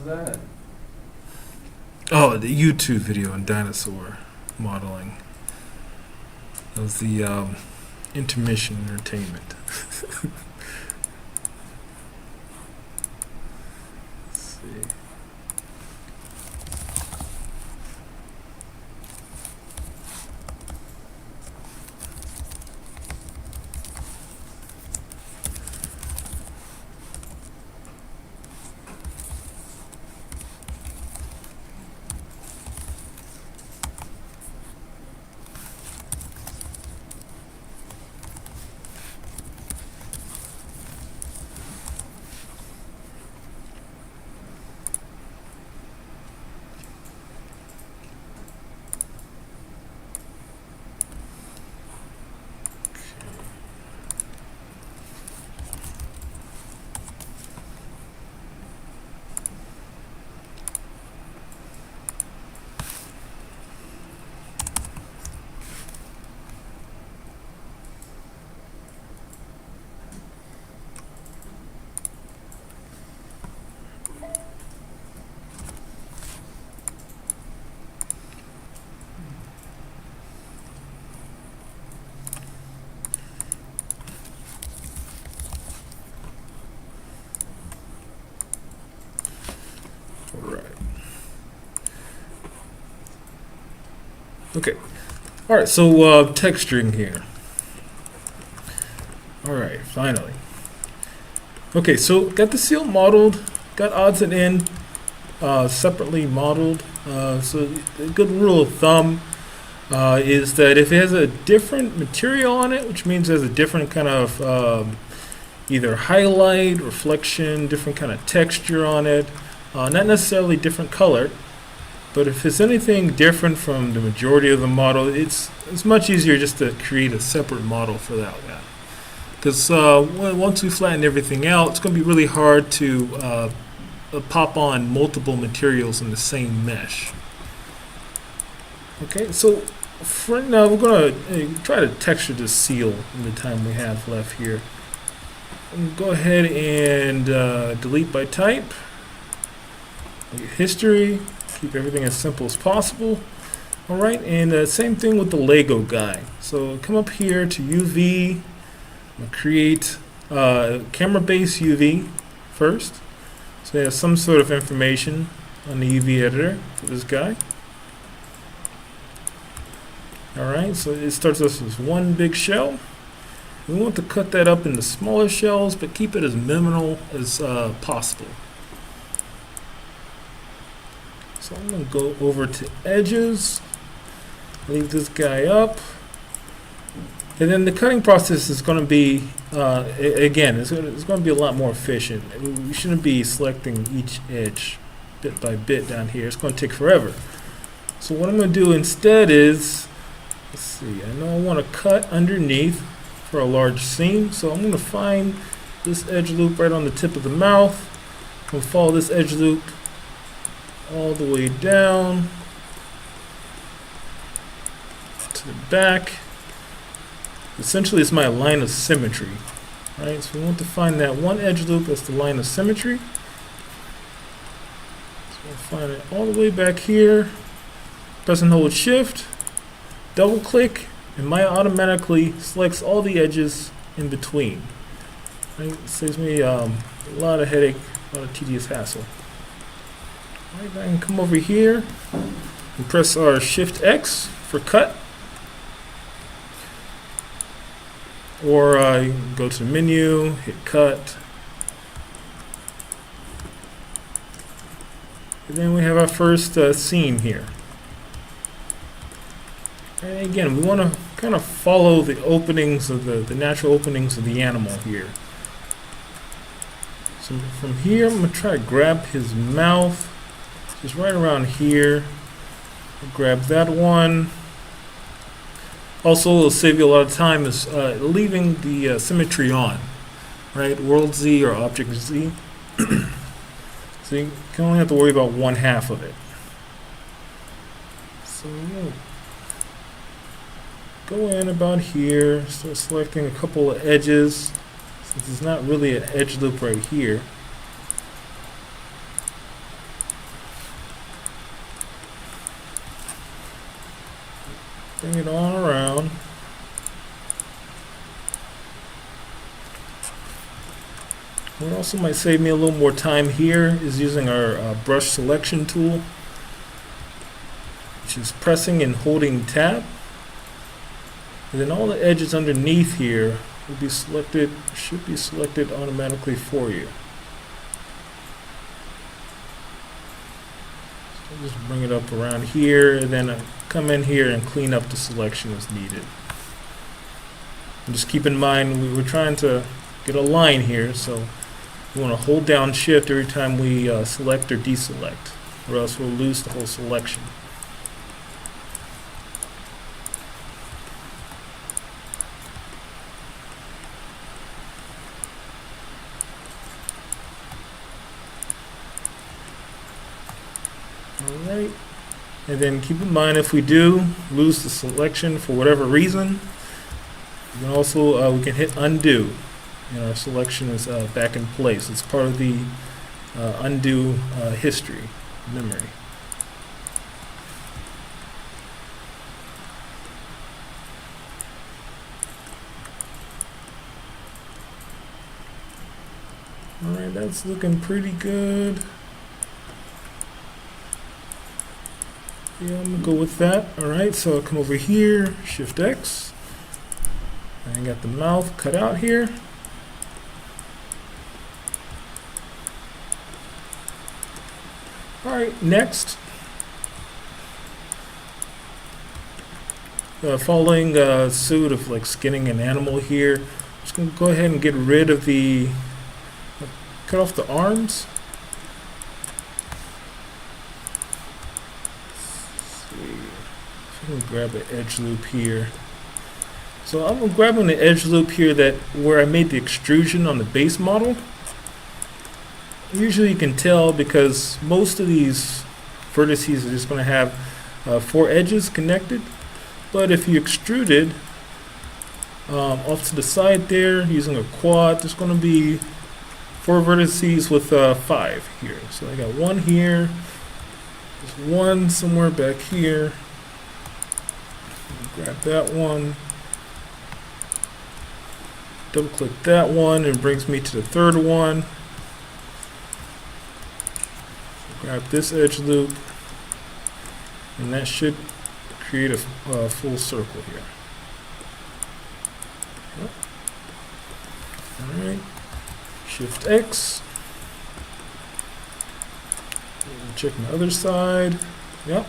that? Oh, the YouTube video on dinosaur modeling. That was the intermission entertainment. Let's see. Right. Okay. All right. So texturing here. All right. Finally. Okay. So got the seal modeled. Got odds and end separately modeled. So a good rule of thumb is that if it has a different material on it, which means there's a different kind of either highlight, reflection, different kind of texture on it. Not necessarily different color, but if it's anything different from the majority of the model, it's much easier just to create a separate model for that. Because once we flatten everything out, it's going to be really hard to pop on multiple materials in the same mesh. Okay, so for now we're going to try to texture this seal in the time we have left here. Go ahead and delete by type. History, keep everything as simple as possible. All right, and same thing with the Lego guy. So come up here to UV, create camera base UV first. So it has some sort of information on the UV editor for this guy. All right, so it starts us with one big shell. We want to cut that up into smaller shells, but keep it as minimal as possible. So I'm going to go over to edges, leave this guy up, and then the cutting process is going to be, again, it's going to be a lot more efficient. We shouldn't be selecting each edge bit by bit down here. It's going to take forever. So what I'm going to do instead is, let's see, I know I want to cut underneath for a large seam, so I'm going to find this edge loop right on the tip of the mouth. I'm going to follow this edge loop all the way down to the back. Essentially, it's my line of symmetry, right? So we want to find that one edge loop as the line of symmetry. So we'll find it all the way back here. Press and hold Shift, double click, and Maya automatically selects all the edges in between. Right? It saves me a lot of headache, a lot of tedious hassle. Right, I can come over here and press our Shift X for cut, or you can go to the menu, hit cut, and then we have our first seam here. And again, we want to kind of follow the openings of the natural openings of the animal here. So from here, I'm going to try to grab his mouth. Just right around here. Grab that one. Also, it'll save you a lot of time is leaving the symmetry on, right? World Z or Object Z. So you can only have to worry about one half of it. So we'll go in about here, start selecting a couple of edges, since it's not really an edge loop right here. Bring it on around. What also might save me a little more time here is using our brush selection tool, which is pressing and holding tab. And then all the edges underneath here will be selected, should be selected automatically for you. So I'll just bring it up around here, and then come in here and clean up the selection as needed. And just keep in mind we're trying to get a line here, so we want to hold down shift every time we select or deselect, or else we'll lose the whole selection. Alright, and then keep in mind if we do lose the selection for whatever reason, we can also we can hit undo, and our selection is back in place. It's part of the undo history memory. Alright, that's looking pretty good. Yeah, I'm gonna go with that. Alright, so I'll come over here, Shift X. I got the mouth cut out here. Alright, next. Following suit of like skinning an animal here, I'm just gonna go ahead and get rid of the, cut off the arms. I'm gonna grab an edge loop here. So I'm grabbing the edge loop here that where I made the extrusion on the base model. Usually you can tell because most of these vertices are just going to have 4 edges connected. But if you extruded off to the side there using a quad, there's going to be 4 vertices with 5 here. So I got 1 here, there's 1 somewhere back here. Grab that one, double click that one, and brings me to the 3rd one. Grab this edge loop, and that should create a full circle here. Yep. Alright, Shift X, check my other side. Yep.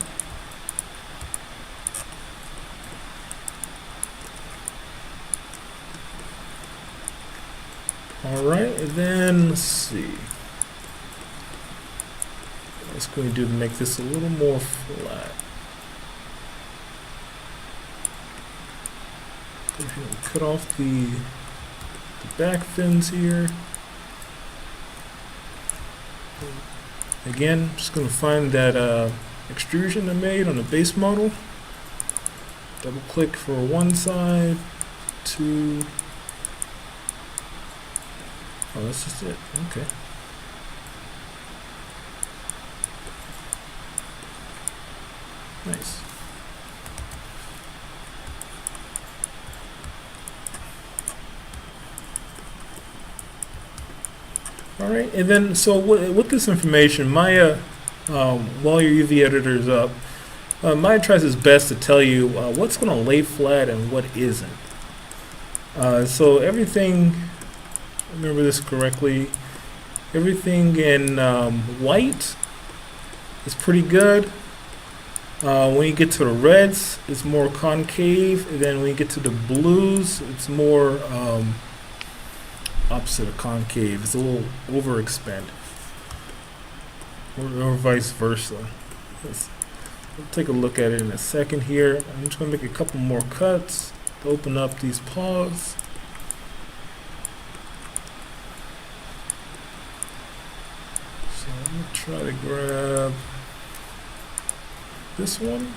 Alright, and then let's see. What's going to do to make this a little more flat? Go ahead and cut off the back fins here. Again, just going to find that extrusion I made on the base model. Double click for one side, 2. Oh, that's just it. Okay. Nice. All right, and then so with this information, Maya, while your UV editor is up, Maya tries its best to tell you what's going to lay flat and what isn't. So everything, remember this correctly, everything in white is pretty good. When you get to the reds, it's more concave, and then when you get to the blues, it's more opposite of concave. It's a little overexpanded, or vice versa. We'll take a look at it in a second here. I'm just going to make a couple more cuts to open up these paws. So I'm going to try to grab this one.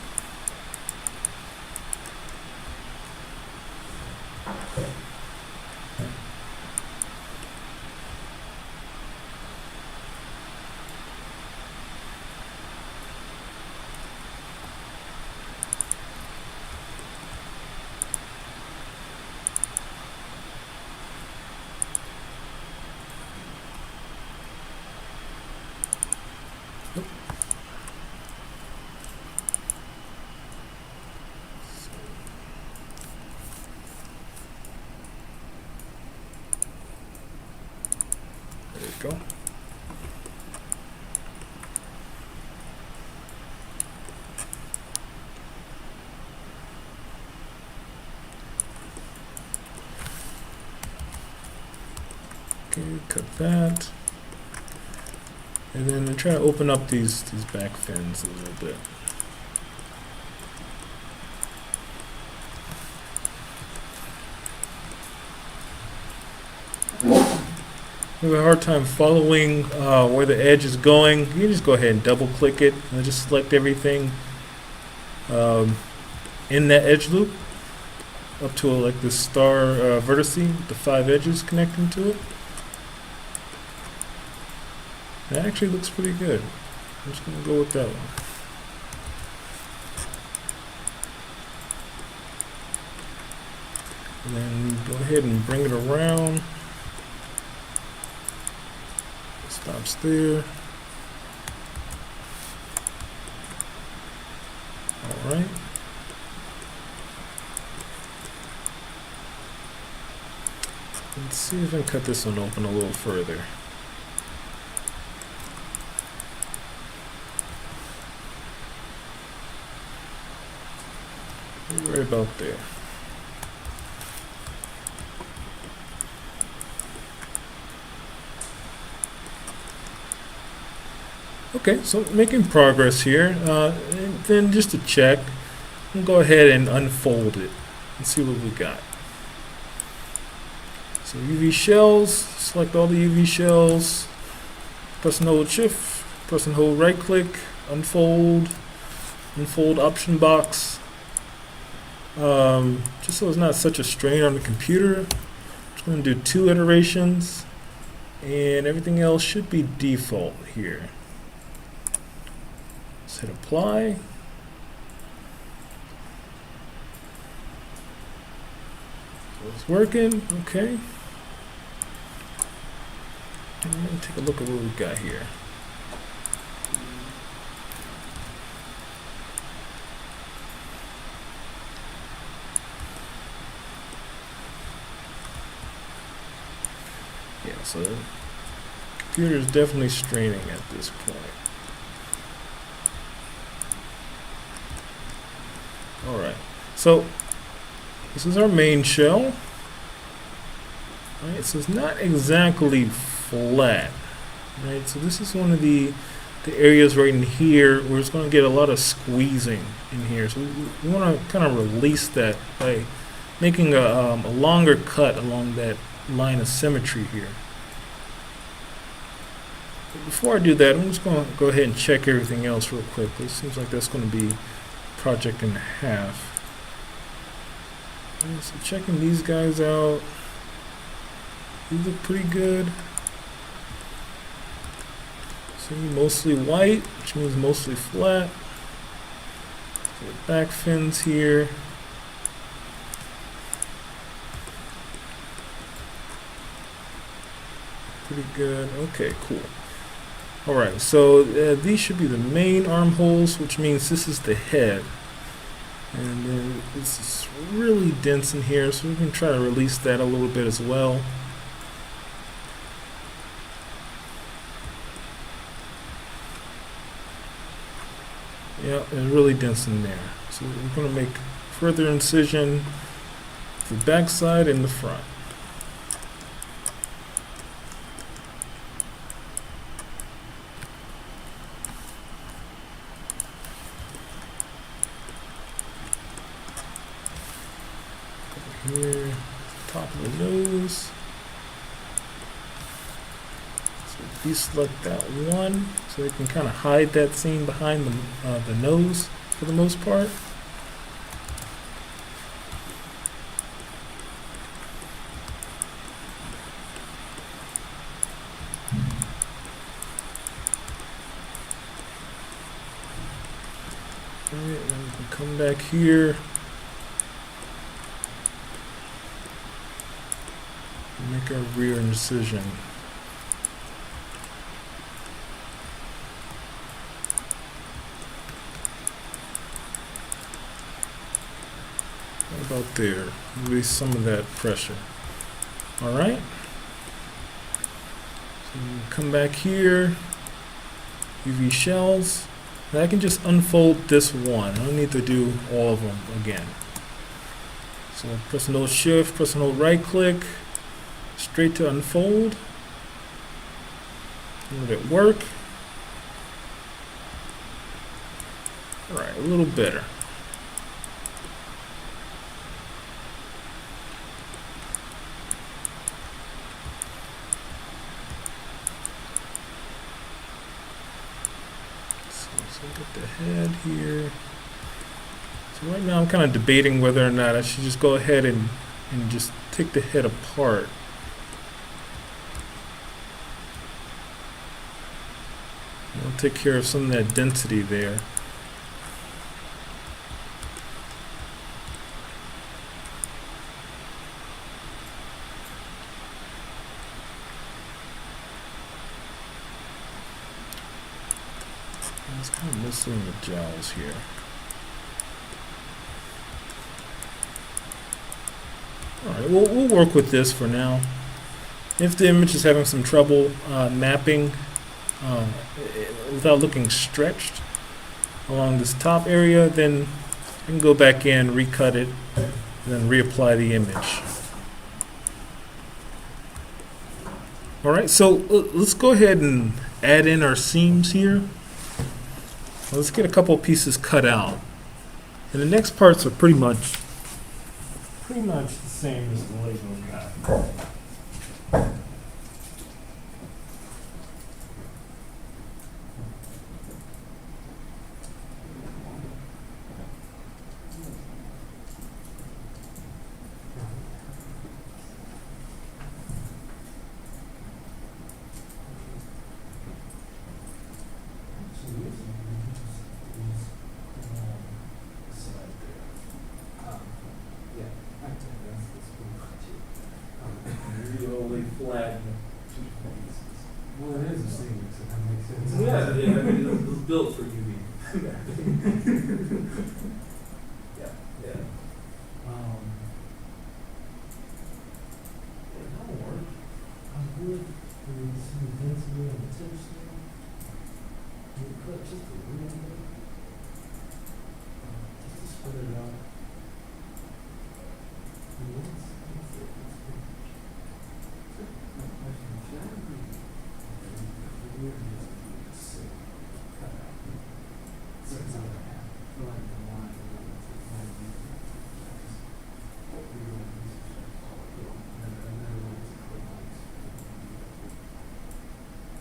we go. Okay, cut that. And then I try to open up these back fins a little bit. We have a hard time following where the edge is going. You can just go ahead and double click it and just select everything in that edge loop up to like this star vertice with the 5 edges connecting to it. That actually looks pretty good. I'm just going to go with that one. And then go ahead and bring it around. Stops there. All right. Let's see if I can cut this one open a little further. Right about there. Okay, so making progress here. And then just to check, we'll go ahead and unfold it and see what we got. So UV shells, select all the UV shells, press and hold shift, press and hold right click, unfold option box. Just so it's not such a strain on the computer, I'm just going to do 2 iterations and everything else should be default here. Let's hit apply. So it's working, okay. And take a look at what we got here. Yeah, so the computer is definitely straining at this point. Alright, so this is our main shell. Right, so it's not exactly flat. Right, so this is one of the areas right in here where it's going to get a lot of squeezing in here. So we want to kind of release that by making a longer cut along that line of symmetry here. But before I do that, I'm just going to go ahead and check everything else real quick. It seems like that's going to be a project and a half. Right, so checking these guys out. These look pretty good. See, mostly white, which means mostly flat. So the back fins here. Pretty good. Okay, cool. Alright, so these should be the main armholes, which means this is the head. And then this is really dense in here, so we can try to release that a little bit as well. Yeah, it's really dense in there. So we're going to make further incision to the back side and the front. Here, top of the nose. So deselect that one so they can kind of hide that seam behind the nose for the most part. Alright, then we can come back here. Make our rear incision. Right about there. Release some of that pressure. Alright. So come back here, UV shells. And I can just unfold this one. I don't need to do all of them again. So press and hold shift, press and hold right click, straight to unfold. Let it work. Alright, a little better. So get the head here. So right now I'm kind of debating whether or not I should just go ahead and just take the head apart. I'll take care of some of that density there. It's kind of missing the jowls here. Alright, we'll work with this for now. If the image is having some trouble mapping without looking stretched along this top area, then I can go back in, recut it, and then reapply the image. Alright, so let's go ahead and add in our seams here. Let's get a couple pieces cut out. And the next parts are pretty much the same as the Lego guy. Well, it is a savings, so that makes sense. Yeah, I mean, it was built for UV. Yeah. Yeah. That'll work. I would, some density on the tips there. You cut just a little bit. Just to spread it out. And that's it. Should I agree? We're just sick. Cut out. So it's not a half. For like the line.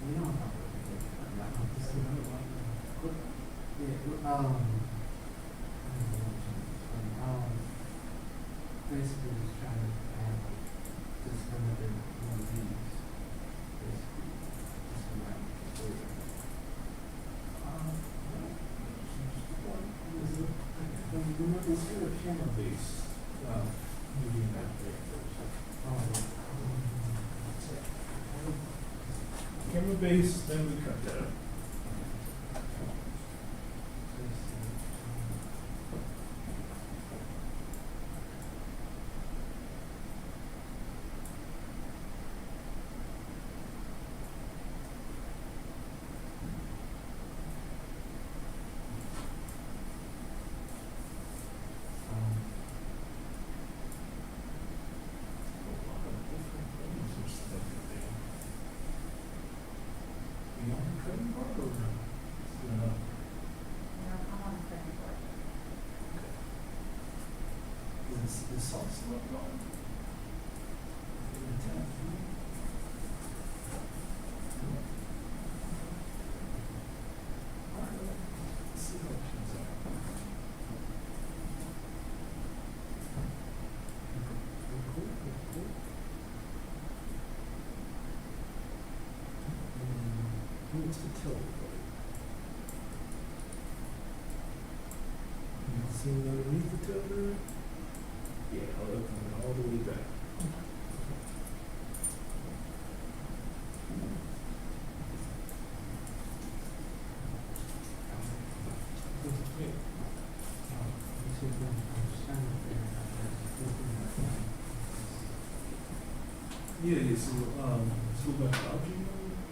You know I'm not really good. I'm not just another one. Basically just trying to have just another one of these. Basically, just around the border. Let's get a camera base. Moving that there first. Camera base, then we cut that. Is the sauce left on? Let's see how it turns out. What's the tilt? You can see underneath the tail there? Yeah, I'll open it all the way back. Yeah, so back to object mode.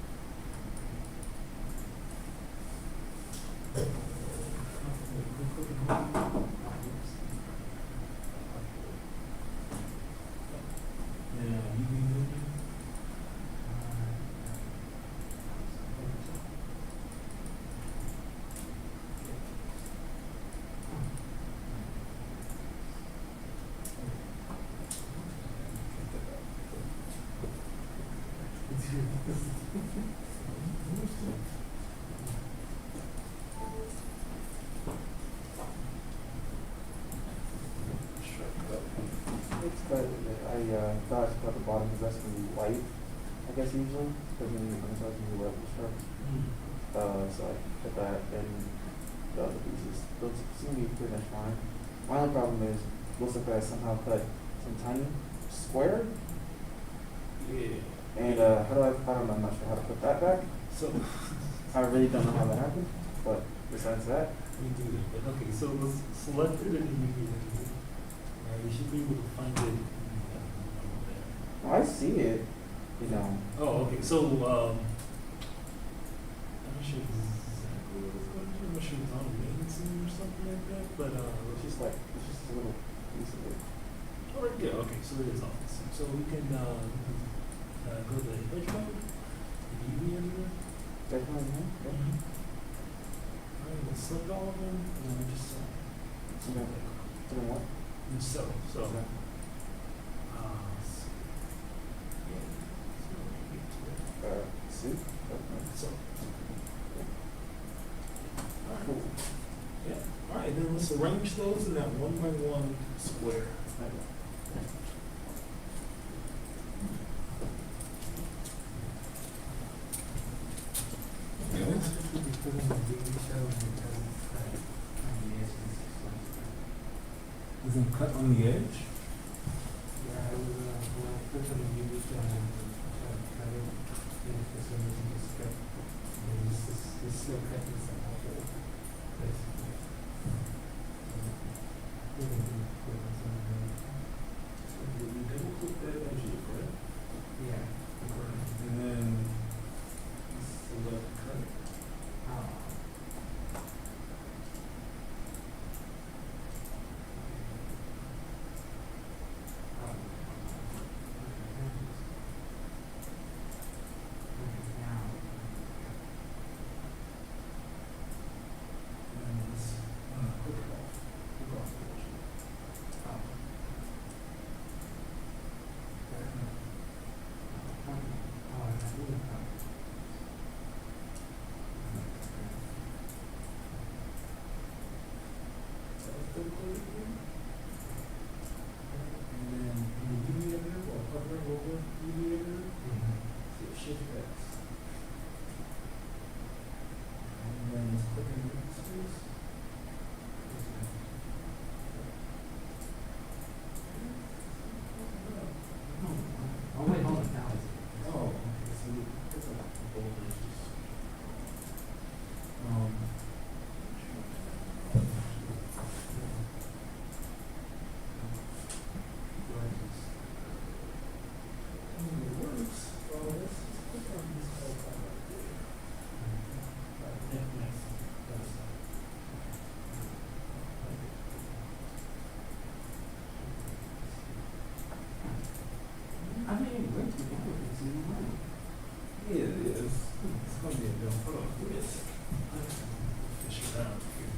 But I thought I should cut the bottom because that's gonna be white, I guess usually, because when you start to do level strokes. So I cut that and the other pieces. Those seem to be pretty much fine. My only problem is, looks like I somehow cut some tiny square. Yeah. And how do I don't know, I'm not sure how to put that back. So I really don't know how that happened, but besides that, we do that. But okay, so let's select it and you do it. You should be able to find it. I see it, you know. Oh, okay. So I'm not sure exactly what it's going to do. I'm not sure it's on the main scene or something like that. But It's just a little piece of it. oh, right, yeah. Okay, so it is off the scene. So we can go to the edge mode. UV editor. Definitely, yeah. All right, let's select all of them, and then we just Okay. Doing what? so Okay. See? So, Cool. yeah. All right, then let's arrange those in that 1x1 square. Is it cut on the edge? Yeah, I was when I put them in UV show and cut it, and for some reason just cut, and this still cut this out whole, basically. So did you double click that edge here, correct? Yeah. Correct. And then select cut. And let's click it off. Click off the edge. And then in the UV editor, or hovering over UV editor, hit Shift X. And then let's click in the space. Oh, wait, hold on, now Oh, okay, so that's a folder. It works. Well, let's just click on this icon right there. Next. That's I mean, it went to the it's in the money. yeah, it is. It's gonna be a bill. Hold on, give me a second. Fish around here.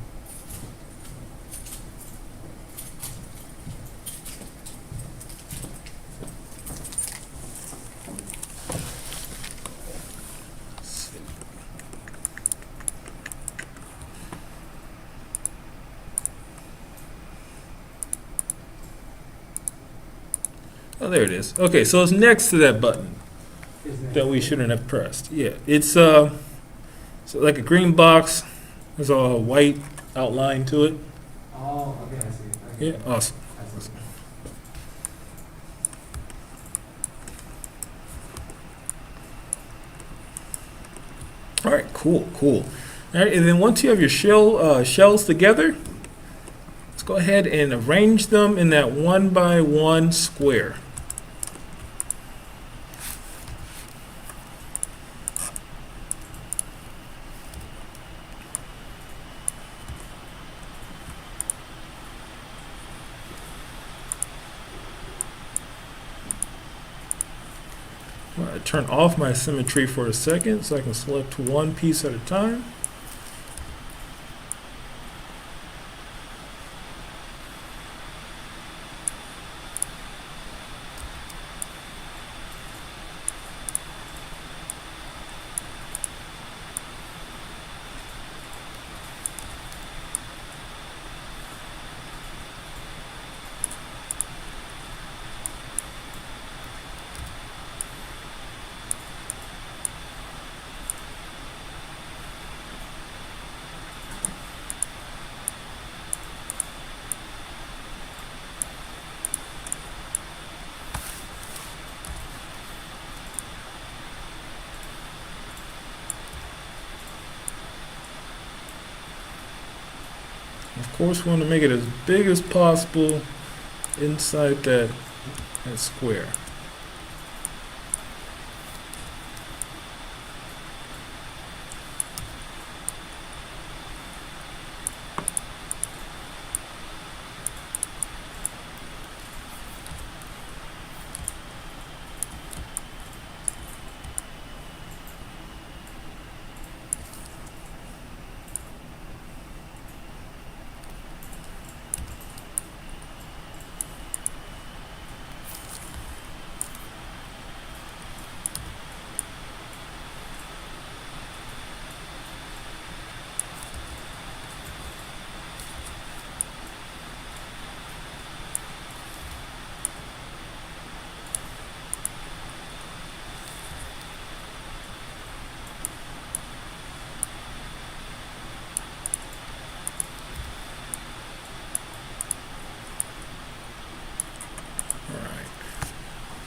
Oh, there it is. Okay, so it's next to that button that we shouldn't have pressed. Yeah, it's so like a green box. There's a white outline to it. Oh, okay, I see. Yeah, awesome. I see. All right, cool. All right, and then once you have your shells together, let's go ahead and arrange them in that 1x1 square. I'm going to turn off my symmetry for a second so I can select one piece at a time. Of course, we want to make it as big as possible inside that square.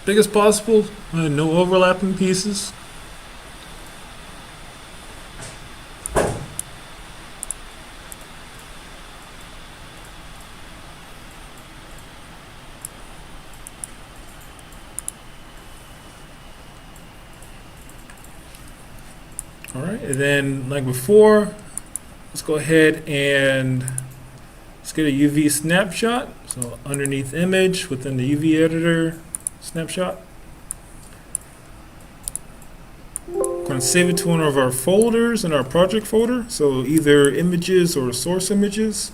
Big as possible, no overlapping pieces. All right, and then like before, let's go ahead and let's get a UV snapshot. So underneath image within the UV editor, snapshot. Going to save it to one of our folders in our project folder, so either images or source images.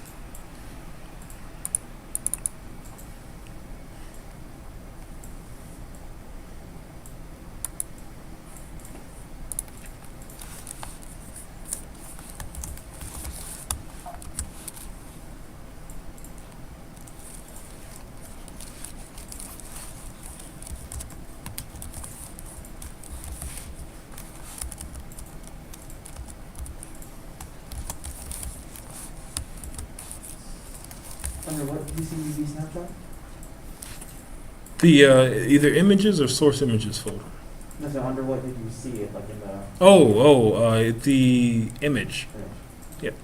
Under what UV snapshot? The either images or source images folder. No, so under what did you see it, like in the The image. image? Yep.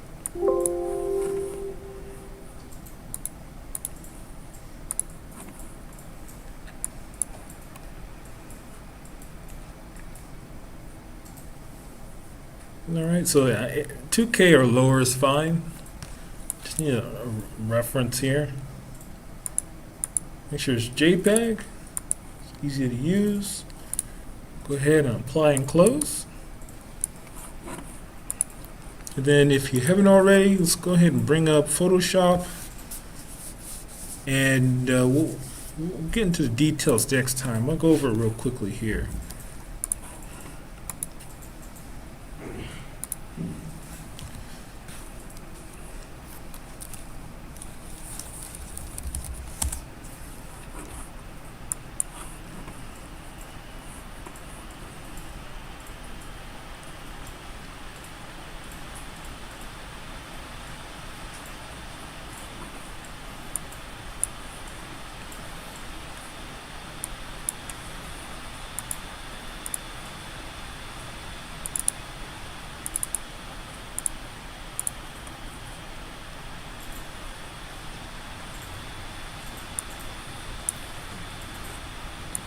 All right, so 2K or lower is fine. Just need a reference here. Make sure it's JPEG. It's easy to use. Go ahead and apply and close. And then if you haven't already, let's go ahead and bring up Photoshop. And we'll get into the details next time. I'll go over it real quickly here.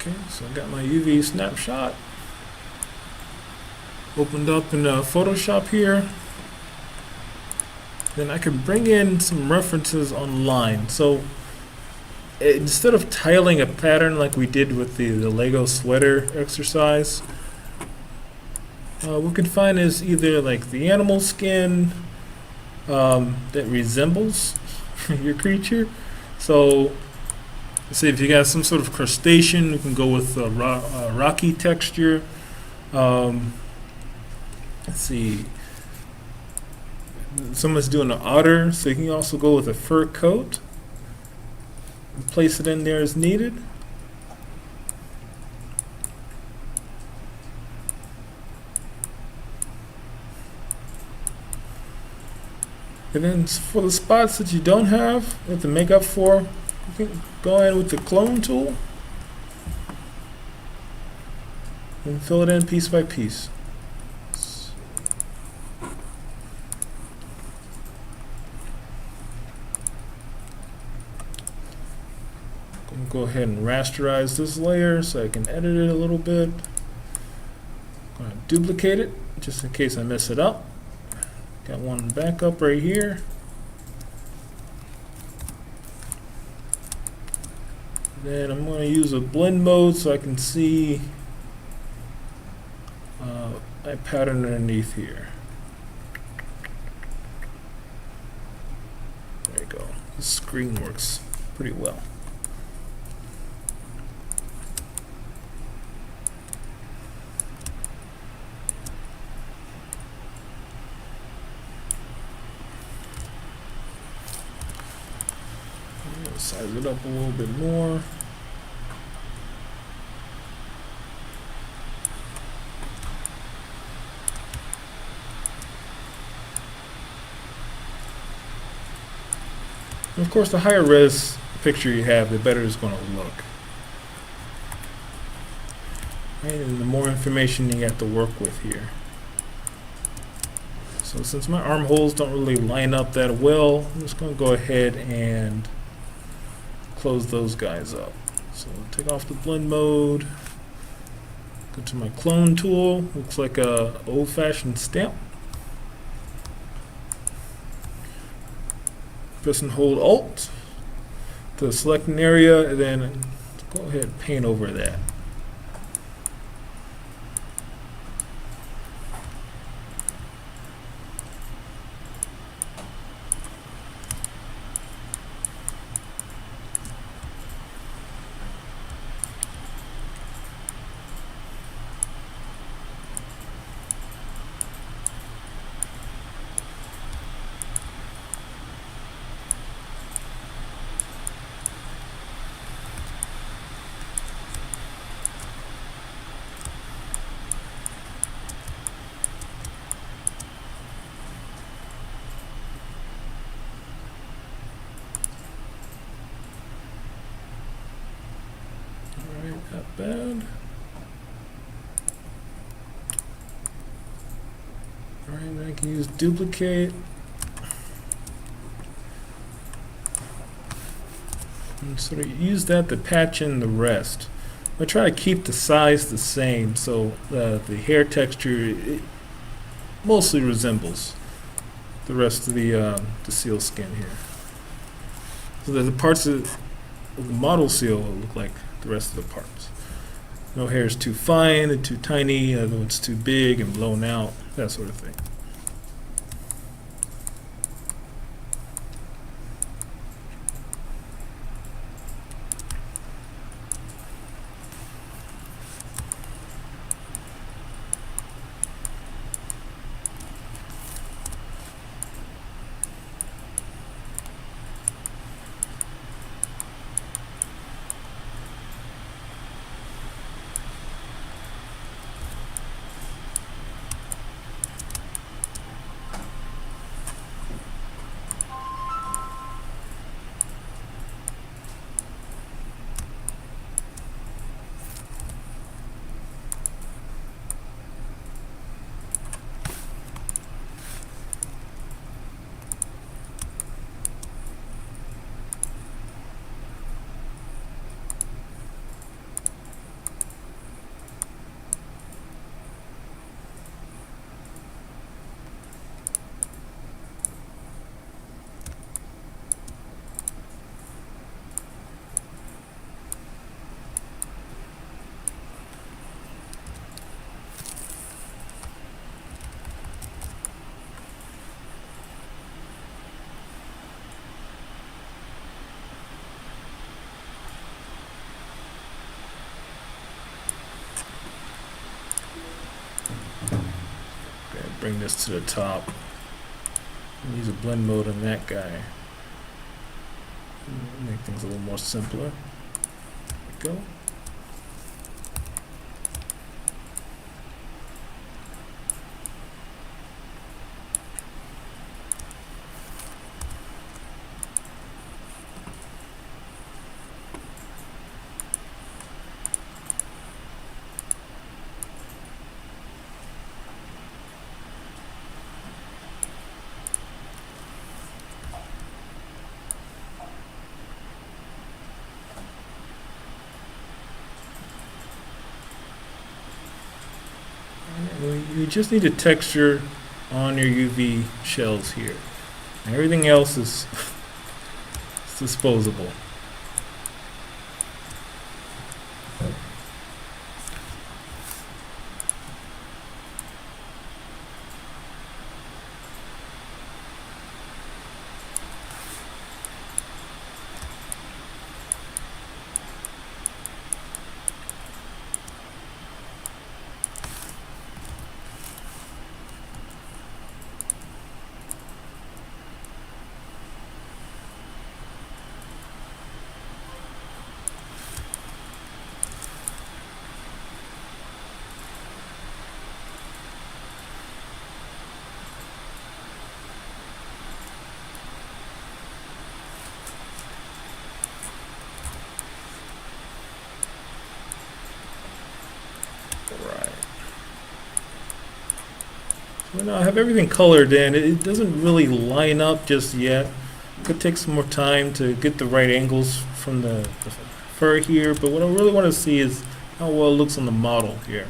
Okay, so I got my UV snapshot opened up in Photoshop here. Then I can bring in some references online. So instead of tiling a pattern like we did with the Lego sweater exercise, what we can find is either like the animal skin that resembles your creature. So let's say if you got some sort of crustacean, you can go with a rocky texture. Let's see. Someone's doing an otter, so you can also go with a fur coat. Place it in there as needed. And then for the spots that you don't have to make up for, you can go in with the clone tool and fill it in piece by piece. I'm gonna go ahead and rasterize this layer so I can edit it a little bit. I'm gonna duplicate it just in case I mess it up. Got one backup right here. Then I'm going to use a blend mode so I can see my pattern underneath here. There you go. The screen works pretty well. I'm going to size it up a little bit more. And of course, the higher res picture you have, the better it's going to look. Right, and the more information you have to work with here. So since my armholes don't really line up that well, I'm just going to go ahead and close those guys up. So take off the blend mode, go to my clone tool, looks like a old-fashioned stamp. Press and hold Alt to select an area, and then go ahead and paint over that. Alright, not bad. Alright, then I can use duplicate. And sort of use that to patch in the rest. I try to keep the size the same so the hair texture it mostly resembles the rest of the seal skin here. So that the parts of the model seal will look like the rest of the parts. No hair is too fine and too tiny, no one's too big and blown out, that sort of thing. Bring this to the top. Use a blend mode on that guy. Make things a little more simpler. There we go. you just need a texture on your UV shells here. And everything else is it's disposable. Right. So now I have everything colored in. It doesn't really line up just yet. Could take some more time to get the right angles from the fur here, but what I really want to see is how well it looks on the model here.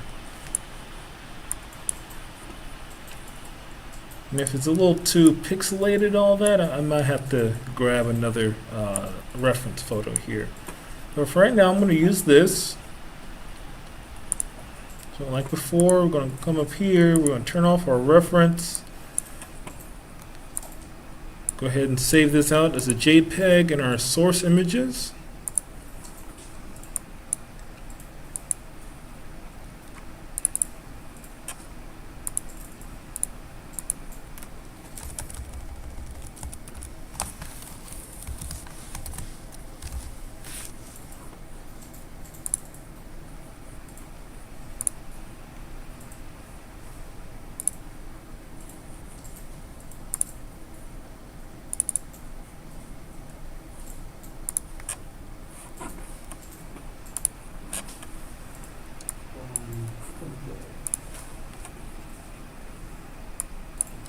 And if it's a little too pixelated, all that, I might have to grab another reference photo here. But for right now, I'm going to use this. So like before, we're going to come up here, we're going to turn off our reference. Go ahead and save this out as a JPEG in our source images.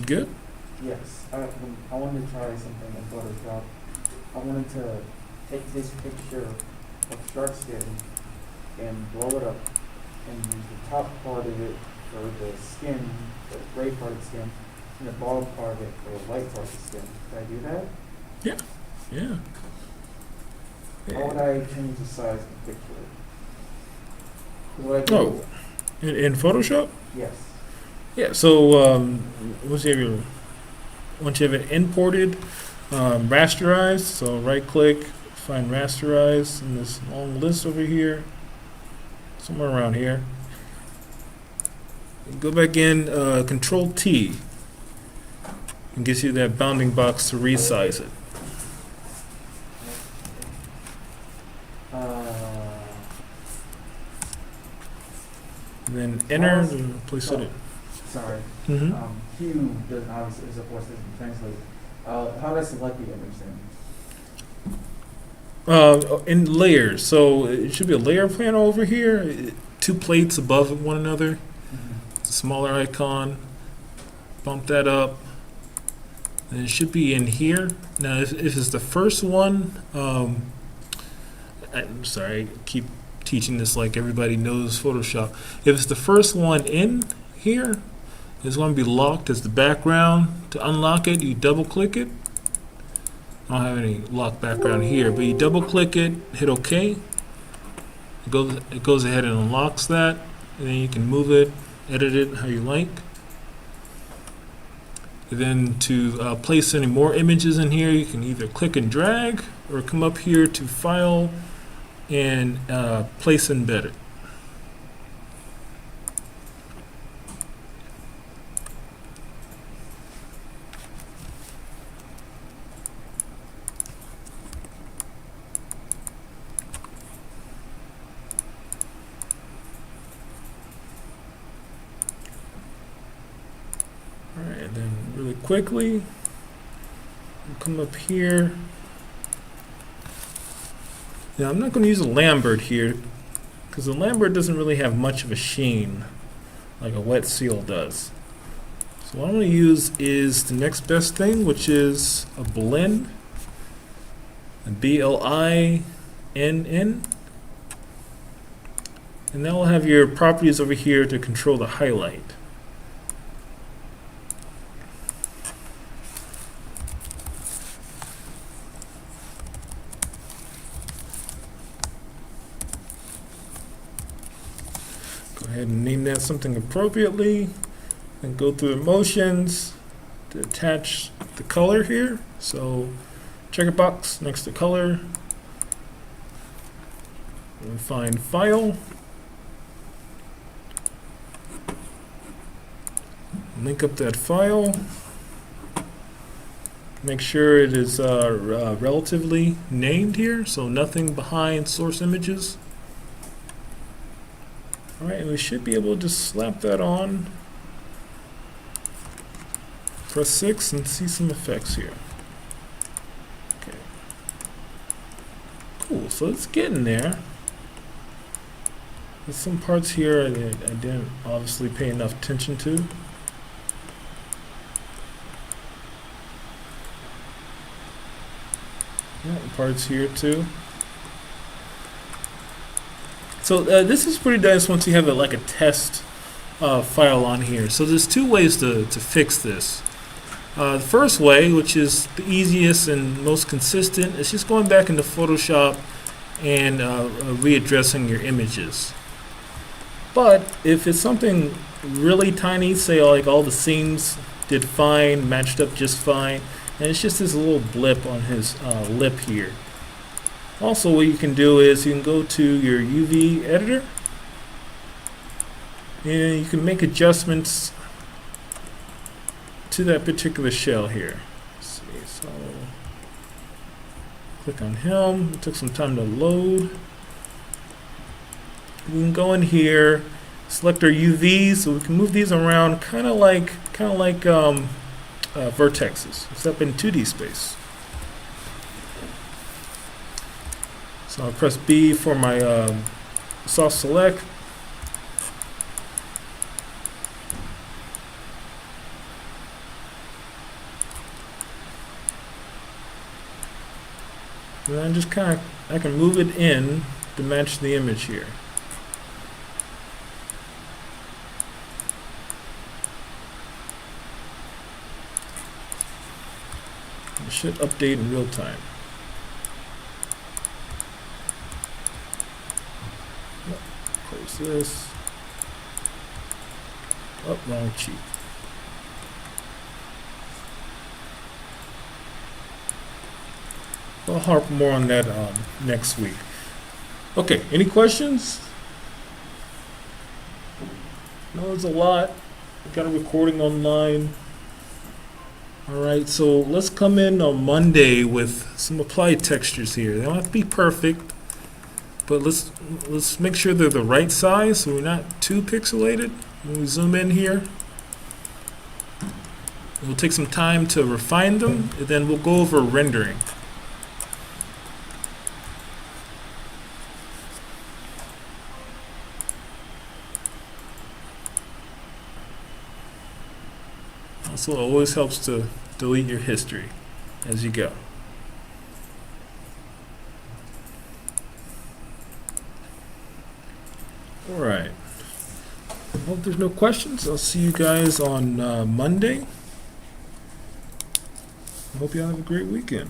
Good? Yes, I wanted to try something in Photoshop. I wanted to take this picture of shark skin and blow it up and use the top part of it for the skin, the gray part of the skin, and the bottom part of it for the white part of the skin. Can I do that? Yeah. How would I change the size of the picture? 'Cause what I do, Oh, in Photoshop? yes. Yeah, so once you have it imported, rasterized, so right click, find rasterize in this long list over here, somewhere around here. Go back in, Control T, and gives you that bounding box to resize it. And then enter and place it in. Sorry. Mhm. Hue doesn't obviously, is of course doesn't translate. How do I select the image then? In layers, so it should be a layer panel over here, two plates above one another. It's a smaller icon. Bump that up. And it should be in here. Now, if it's the first one, I'm sorry, I keep teaching this like everybody knows Photoshop. If it's the first one in here, it's going to be locked as the background. To unlock it, you double click it. I don't have any locked background here, but you double click it, hit OK. It goes ahead and unlocks that, and then you can move it, edit it how you like. And then to place any more images in here, you can either click and drag or come up here to File and place embedded. Alright, and then really quickly, we'll come up here. Now I'm not going to use a Lambert here, because the Lambert doesn't really have much of a sheen like a wet seal does. So what I'm going to use is the next best thing, which is a blend, a BLINN, and that will have your properties over here to control the highlight. ahead and name that something appropriately, and go through the motions to attach the color here. So checker box next to color. And find file. Link up that file. Make sure it is relatively named here, so nothing behind source images. All right, and we should be able to just slap that on. Press 6 and see some effects here. Okay. Cool, so it's getting there. There's some parts here I didn't obviously pay enough attention to. Yeah, parts here too. So this is pretty nice once you have like a test file on here. So there's two ways to fix this. The first way, which is the easiest and most consistent, is just going back into Photoshop and readdressing your images. But if it's something really tiny, say like all the seams did fine, matched up just fine, and it's just this little blip on his lip here. Also, what you can do is you can go to your UV editor and you can make adjustments to that particular shell here. Let's see, so click on him. It took some time to load. We can go in here, select our UVs, so we can move these around, kind of like vertexes, except in 2D space. So I'll press B for my soft select. And then just I can move it in to match the image here. It should update in real time. Close this. Oh, wrong cheat. I'll harp more on that next week. Okay, any questions? No, there's a lot. I got a recording online. All right, so let's come in on Monday with some applied textures here. They don't have to be perfect, but let's make sure they're the right size so we're not too pixelated. When we zoom in here, we'll take some time to refine them, and then we'll go over rendering. Also, it always helps to delete your history as you go. All right. Hope there's no questions. I'll see you guys on Monday. I hope you all have a great weekend.